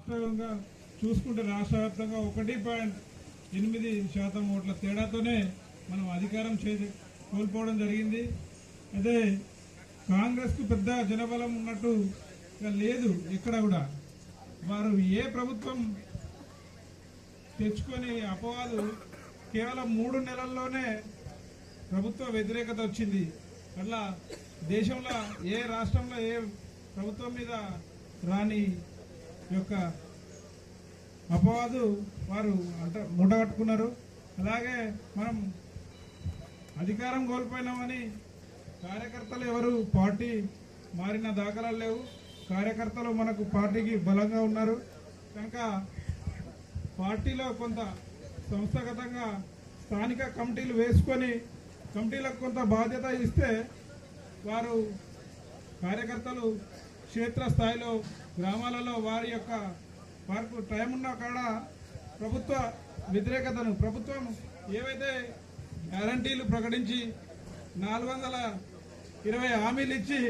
వాస్తవంగా చూసుకుంటే రాష్ట్ర వ్యాప్తంగా 1.8% ఓట్ల తేడాతోనే మనం అధికారం కోల్పోవడం జరిగింది. అదే కాంగ్రెస్కు పెద్ద జనబలం ఉన్నట్టు లేదు. ఎక్కడ కూడా వారు ఏ ప్రభుత్వం తెచ్చుకొని అపవాదు కేవలం 3 నెలల్లోనే ప్రభుత్వ వ్యతిరేకత వచ్చింది. అట్లా దేశంలో ఏ రాష్ట్రంలో ఏ ప్రభుత్వం మీద రాని యొక్క అపవాదు వారు మూటగట్టుకున్నారు. అలాగే మనం అధికారం కోల్పోయినామని కార్యకర్తలు ఎవరు పార్టీ మారిన దాఖలాలు లేవు. కార్యకర్తలు మనకు పార్టీకి బలంగా ఉన్నారు కనుక పార్టీలో కొంత సంస్థాగతంగా స్థానిక కమిటీలు వేసుకొని కమిటీలకు కొంత బాధ్యత ఇస్తే వారు కార్యకర్తలు క్షేత్రస్థాయిలో గ్రామాలలో వారికి టైం ఉన్న కాడ ప్రభుత్వ వ్యతిరేకతను ప్రభుత్వం ఏవైతే గ్యారంటీలు ప్రకటించి 420 హామీలు ఇచ్చి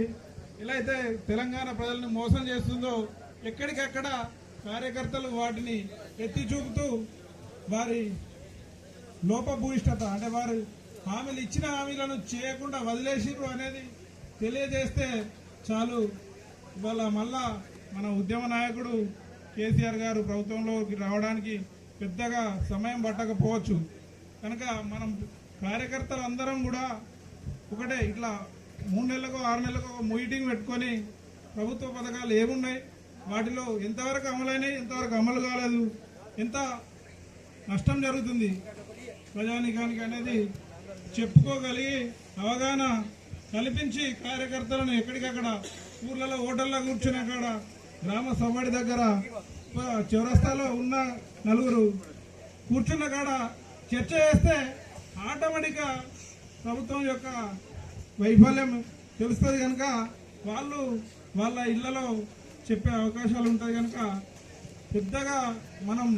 ఇలా అయితే తెలంగాణ ప్రజలను మోసం చేస్తుందో ఎక్కడికక్కడ కార్యకర్తలు వాటిని ఎత్తి చూపుతూ వారి లోపభూయిష్టత అంటే వారు హామీలు ఇచ్చిన హామీలను చేయకుండా వదిలేసిరు అనేది తెలియజేస్తే చాలు. ఇవాళ మళ్ళా మన ఉద్యమ నాయకుడు కేసీఆర్ గారు ప్రభుత్వంలోకి రావడానికి పెద్దగా సమయం పట్టకపోవచ్చు. కనుక మనం కార్యకర్తలు అందరం కూడా ఒకటే ఇట్లా 3 నెలలకు 6 నెలలకు మీటింగ్ పెట్టుకొని ప్రభుత్వ పథకాలు ఏమున్నాయి, వాటిలో ఎంతవరకు అమలైనాయి, ఎంతవరకు అమలు కాలేదు, ఎంత నష్టం జరుగుతుంది ప్రజానీకానికి అనేది చెప్పుకోగలిగి అవగాహన కల్పించి కార్యకర్తలను ఎక్కడికక్కడ ఊర్లలో హోటల్లో కూర్చుని అక్కడ గ్రామ సభడి దగ్గర చౌరస్తాలో ఉన్న నలుగురు కూర్చున్న కాడ చర్చ చేస్తే ఆటోమేటిక్గా ప్రభుత్వం యొక్క వైఫల్యం తెలుస్తుంది కనుక వాళ్ళు వాళ్ళ ఇళ్లలో చెప్పే అవకాశాలు ఉంటాయి. కనుక పెద్దగా మనం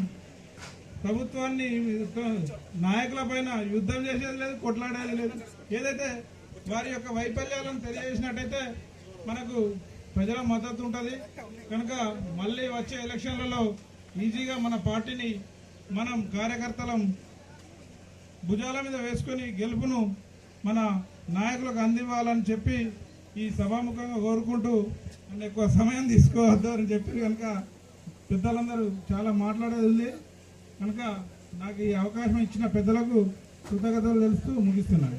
ప్రభుత్వాన్ని నాయకుల పైన యుద్ధం చేసేది లేదు, కొట్లాడేది లేదు. ఏదైతే వారి యొక్క వైఫల్యాలను తెలియజేసినట్టయితే మనకు ప్రజల మద్దతు ఉంటుంది. కనుక మళ్ళీ వచ్చే ఎలక్షన్లలో ఈజీగా మన పార్టీని మనం కార్యకర్తలం భుజాల మీద వేసుకొని గెలుపును మన నాయకులకు అందివ్వాలని చెప్పి ఈ సభాముఖంగా కోరుకుంటూ ఎక్కువ సమయం తీసుకోవద్దు అని చెప్పి కనుక పెద్దలందరూ చాలా మాట్లాడేది ఉంది కనుక నాకు ఈ అవకాశం ఇచ్చిన పెద్దలకు కృతజ్ఞతలు తెలుస్తూ ముగిస్తున్నాను.